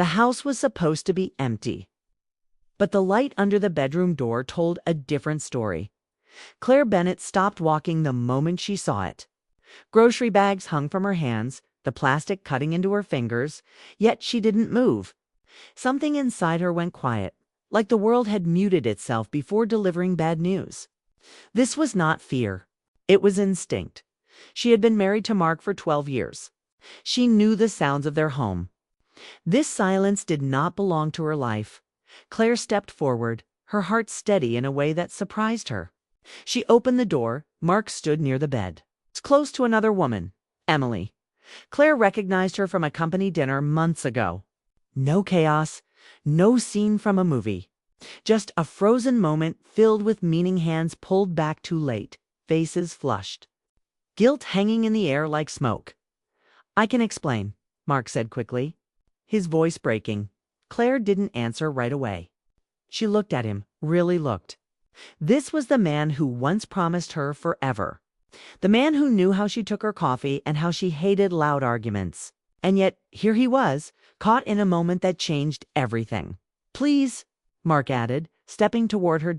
The house was supposed to be empty. But the light under the bedroom door told a different story. Claire Bennett stopped walking the moment she saw it. Grocery bags hung from her hands, the plastic cutting into her fingers, yet she didn't move. Something inside her went quiet, like the world had muted itself before delivering bad news. This was not fear. It was instinct. She had been married to Mark for 12 years. She knew the sounds of their home. This silence did not belong to her life. Claire stepped forward, her heart steady in a way that surprised her. She opened the door. Mark stood near the bed. Close to another woman, Emily. Claire recognized her from a company dinner months ago. No chaos, no scene from a movie. Just a frozen moment filled with meaning, hands pulled back too late, faces flushed. Guilt hanging in the air like smoke. "I can explain," Mark said quickly, his voice breaking. Claire didn't answer right away. She looked at him, really looked. This was the man who once promised her forever. The man who knew how she took her coffee and how she hated loud arguments. And yet, here he was, caught in a moment that changed everything. "Please," Mark added, stepping toward her.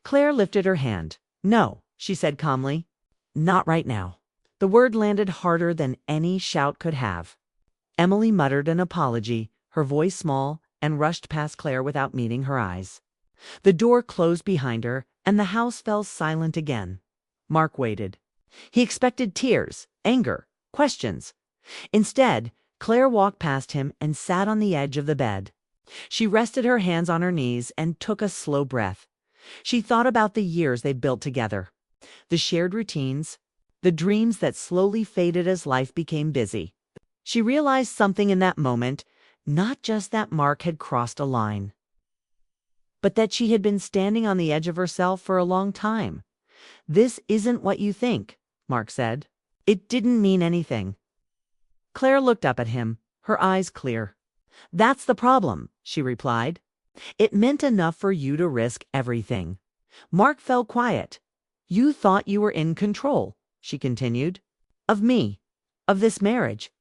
Claire lifted her hand. "No," she said calmly. "Not right now." The word landed harder than any shout could have. Emily muttered an apology, her voice small, and rushed past Claire without meeting her eyes. The door closed behind her, and the house fell silent again. Mark waited. He expected tears, anger, questions. Instead, Claire walked past him and sat on the edge of the bed. She rested her hands on her knees and took a slow breath. She thought about the years they'd built together, the shared routines, the dreams that slowly faded as life became busy. She realized something in that moment, not just that Mark had crossed a line, but that she had been standing on the edge of herself for a long time. "This isn't what you think," Mark said. It didn't mean anything. Claire looked up at him, her eyes clear. "That's the problem," she replied. "It meant enough for you to risk everything." Mark fell quiet. "You thought you were in control," she continued. "Of me, of this marriage,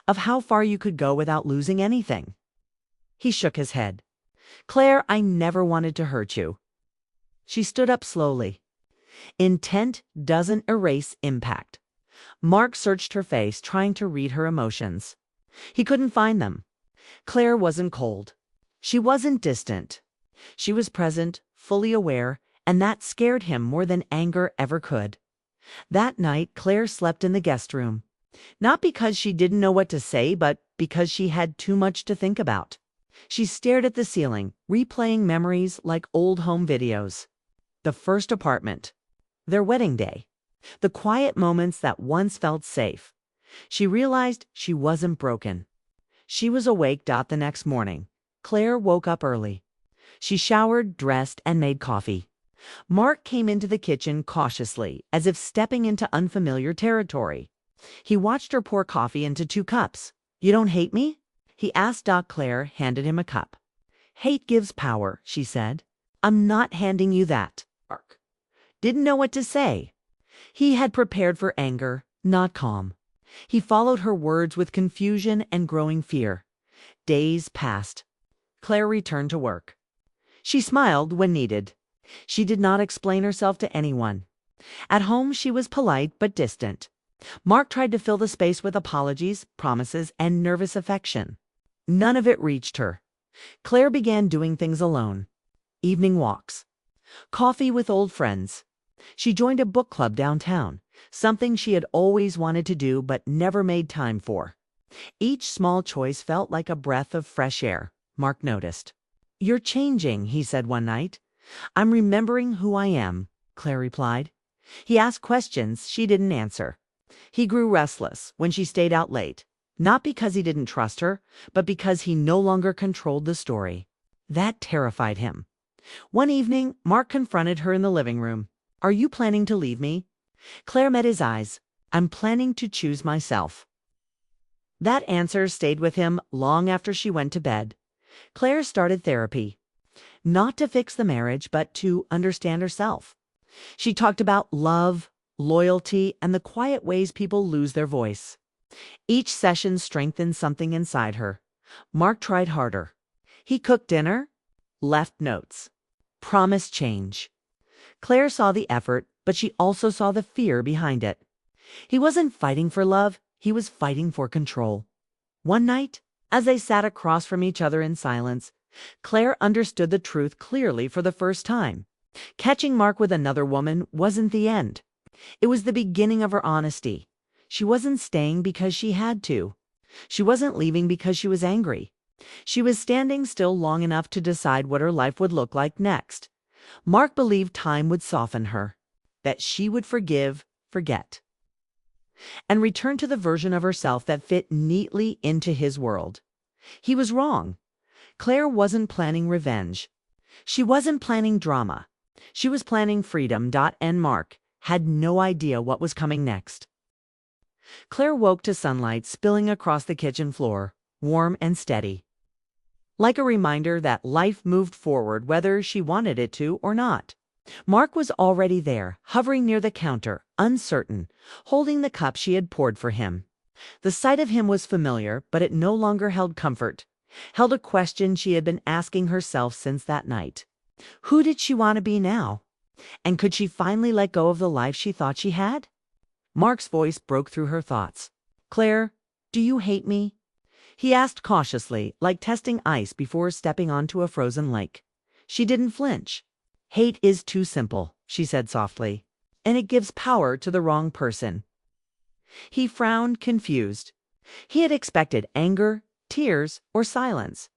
of how far you could go without losing anything." He shook his head. "Claire, I never wanted to hurt you." She stood up slowly. Intent doesn't erase impact. Mark searched her face, trying to read her emotions. He couldn't find them. Claire wasn't cold. She wasn't distant. She was present, fully aware, and that scared him more than anger ever could. That night, Claire slept in the guest room. Not because she didn't know what to say, but because she had too much to think about. She stared at the ceiling, replaying memories like old home videos. The first apartment. Their wedding day. The quiet moments that once felt safe. She realized she wasn't broken. She was awake. The next morning, Claire woke up early. She showered, dressed, and made coffee. Mark came into the kitchen cautiously, as if stepping into unfamiliar territory. He watched her pour coffee into 2 cups. "You don't hate me?" he asked. Claire handed him a cup. "Hate gives power," she said. "I'm not handing you that." Mark didn't know what to say. He had prepared for anger, not calm. He followed her words with confusion and growing fear. Days passed. Claire returned to work. She smiled when needed. She did not explain herself to anyone. At home, she was polite but distant. Mark tried to fill the space with apologies, promises, and nervous affection. None of it reached her. Claire began doing things alone. Evening walks. Coffee with old friends. She joined a book club downtown, something she had always wanted to do but never made time for. Each small choice felt like a breath of fresh air, Mark noticed. "You're changing," he said one night. "I'm remembering who I am," Claire replied. He asked questions she didn't answer. He grew restless when she stayed out late, not because he didn't trust her, but because he no longer controlled the story. That terrified him. One evening, Mark confronted her in the living room. "Are you planning to leave me?" Claire met his eyes. "I'm planning to choose myself." That answer stayed with him long after she went to bed. Claire started therapy. Not to fix the marriage, but to understand herself. She talked about love, loyalty, and the quiet ways people lose their voice. Each session strengthened something inside her. Mark tried harder. He cooked dinner, left notes, promised change. Claire saw the effort, but she also saw the fear behind it. He wasn't fighting for love, he was fighting for control. One night, as they sat across from each other in silence, Claire understood the truth clearly for the first time. Catching Mark with another woman wasn't the end. It was the beginning of her honesty. She wasn't staying because she had to. She wasn't leaving because she was angry. She was standing still long enough to decide what her life would look like next. Mark believed time would soften her, that she would forgive, forget, and return to the version of herself that fit neatly into his world. He was wrong. Claire wasn't planning revenge. She wasn't planning drama. She was planning freedom. And Mark had no idea what was coming next. Claire woke to sunlight spilling across the kitchen floor, warm and steady, like a reminder that life moved forward whether she wanted it to or not. Mark was already there, hovering near the counter, uncertain, holding the cup she had poured for him. The sight of him was familiar, but it no longer held comfort, held a question she had been asking herself since that night. Who did she want to be now? And could she finally let go of the life she thought she had? Mark's voice broke through her thoughts. "Claire, do you hate me?" He asked cautiously, like testing ice before stepping onto a frozen lake. She didn't flinch. "Hate is too simple," she said softly, "and it gives power to the wrong person." He frowned, confused. He had expected anger, tears, or silence.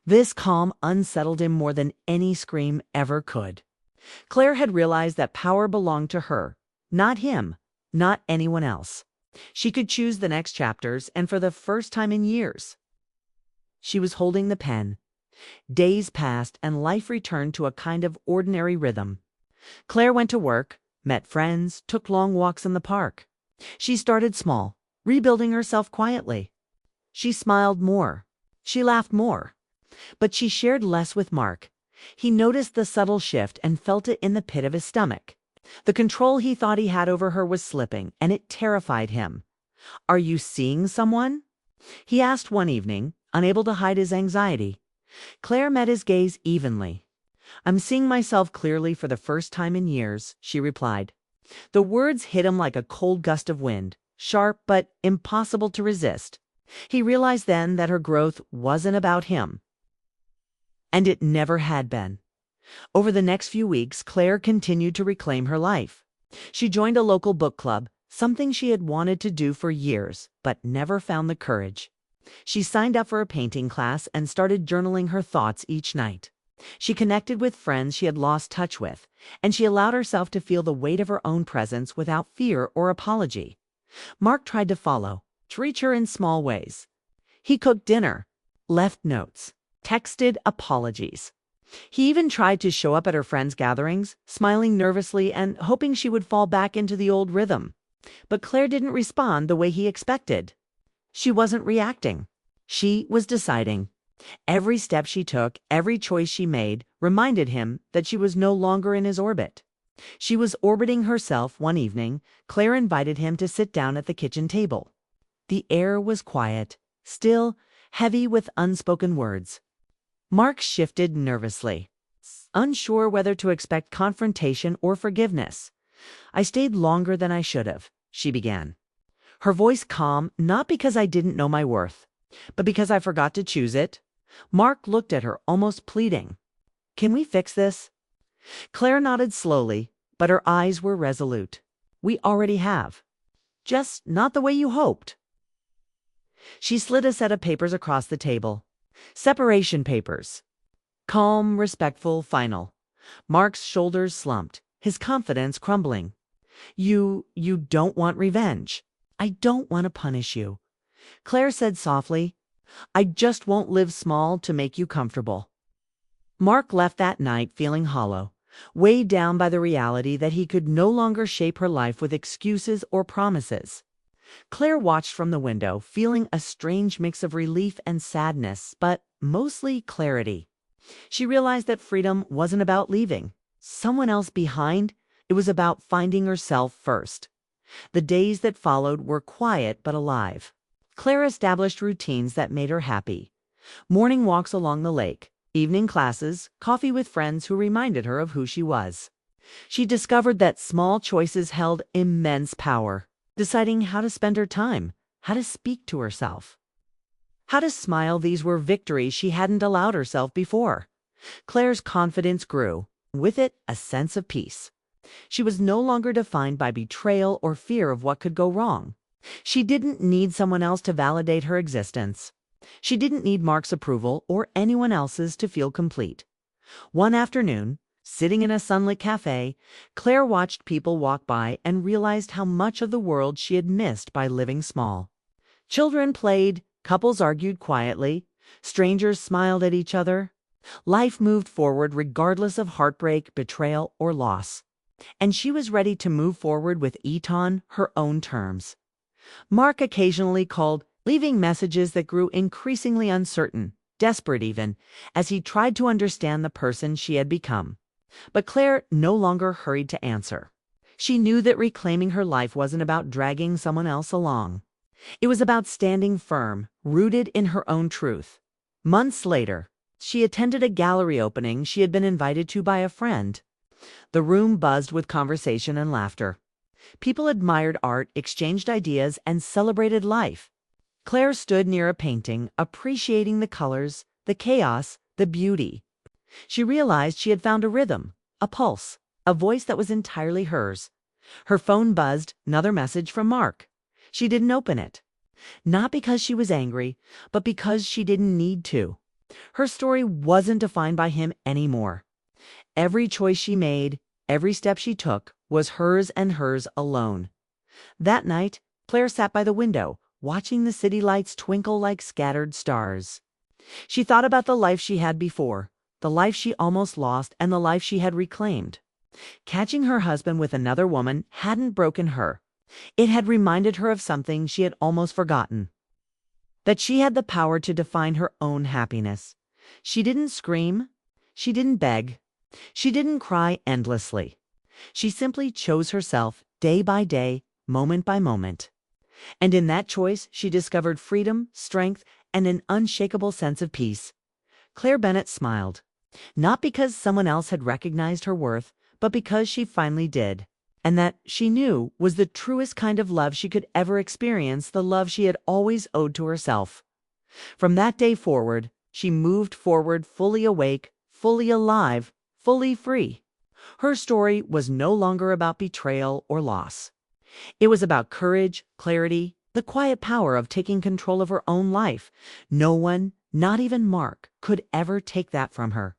This calm unsettled him more than any scream ever could. Claire had realized that power belonged to her, not him, not anyone else. She could choose the next chapters, and for the first time in years. She was holding the pen. Days passed, and life returned to a kind of ordinary rhythm. Claire went to work, met friends, took long walks in the park. She started small, rebuilding herself quietly. She smiled more. She laughed more. But she shared less with Mark. He noticed the subtle shift and felt it in the pit of his stomach. The control he thought he had over her was slipping, and it terrified him. "Are you seeing someone?" he asked one evening, unable to hide his anxiety. Claire met his gaze evenly. "I'm seeing myself clearly for the first time in years," she replied. The words hit him like a cold gust of wind, sharp but impossible to resist. He realized then that her growth wasn't about him. And it never had been. Over the next few weeks, Claire continued to reclaim her life. She joined a local book club, something she had wanted to do for years, but never found the courage. She signed up for a painting class and started journaling her thoughts each night. She connected with friends she had lost touch with, and she allowed herself to feel the weight of her own presence without fear or apology. Mark tried to follow, to reach her in small ways. He cooked dinner, left notes, texted apologies. He even tried to show up at her friends' gatherings, smiling nervously and hoping she would fall back into the old rhythm. But Claire didn't respond the way he expected. She wasn't reacting. She was deciding. Every step she took, every choice she made, reminded him that she was no longer in his orbit. She was orbiting herself. One evening, Claire invited him to sit down at the kitchen table. The air was quiet, still, heavy with unspoken words. Mark shifted nervously, unsure whether to expect confrontation or forgiveness. "I stayed longer than I should have," she began. Her voice calm, not because I didn't know my worth, but because I forgot to choose it. Mark looked at her, almost pleading. "Can we fix this?" Claire nodded slowly, but her eyes were resolute. "We already have. Just not the way you hoped." She slid a set of papers across the table. Separation papers. Calm, respectful, final. Mark's shoulders slumped, his confidence crumbling. You don't want revenge. I don't want to punish you." Claire said softly, "I just won't live small to make you comfortable." Mark left that night feeling hollow, weighed down by the reality that he could no longer shape her life with excuses or promises. Claire watched from the window, feeling a strange mix of relief and sadness, but mostly clarity. She realized that freedom wasn't about leaving someone else behind. It was about finding herself first. The days that followed were quiet but alive. Claire established routines that made her happy. Morning walks along the lake, evening classes, coffee with friends who reminded her of who she was. She discovered that small choices held immense power, deciding how to spend her time, how to speak to herself, how to smile. These were victories she hadn't allowed herself before. Claire's confidence grew, with it a sense of peace. She was no longer defined by betrayal or fear of what could go wrong. She didn't need someone else to validate her existence. She didn't need Mark's approval or anyone else's to feel complete. One afternoon, sitting in a sunlit cafe, Claire watched people walk by and realized how much of the world she had missed by living small. Children played, couples argued quietly, strangers smiled at each other. Life moved forward regardless of heartbreak, betrayal, or loss. And she was ready to move forward with Eton her own terms. Mark occasionally called, leaving messages that grew increasingly uncertain, desperate even, as he tried to understand the person she had become. But Claire no longer hurried to answer. She knew that reclaiming her life wasn't about dragging someone else along. It was about standing firm, rooted in her own truth. Months later, she attended a gallery opening she had been invited to by a friend. The room buzzed with conversation and laughter. People admired art, exchanged ideas, and celebrated life. Claire stood near a painting, appreciating the colors, the chaos, the beauty. She realized she had found a rhythm, a pulse, a voice that was entirely hers. Her phone buzzed, another message from Mark. She didn't open it. Not because she was angry, but because she didn't need to. Her story wasn't defined by him anymore. Every choice she made, every step she took, was hers and hers alone. That night, Claire sat by the window, watching the city lights twinkle like scattered stars. She thought about the life she had before, the life she almost lost, and the life she had reclaimed. Catching her husband with another woman hadn't broken her. It had reminded her of something she had almost forgotten. That she had the power to define her own happiness. She didn't scream. She didn't beg. She didn't cry endlessly. She simply chose herself day by day, moment by moment. And in that choice, she discovered freedom, strength, and an unshakable sense of peace. Claire Bennett smiled, not because someone else had recognized her worth, but because she finally did. And that, she knew, was the truest kind of love she could ever experience, the love she had always owed to herself. From that day forward, she moved forward fully awake, fully alive, fully free. Her story was no longer about betrayal or loss. It was about courage, clarity, the quiet power of taking control of her own life. No one, not even Mark, could ever take that from her.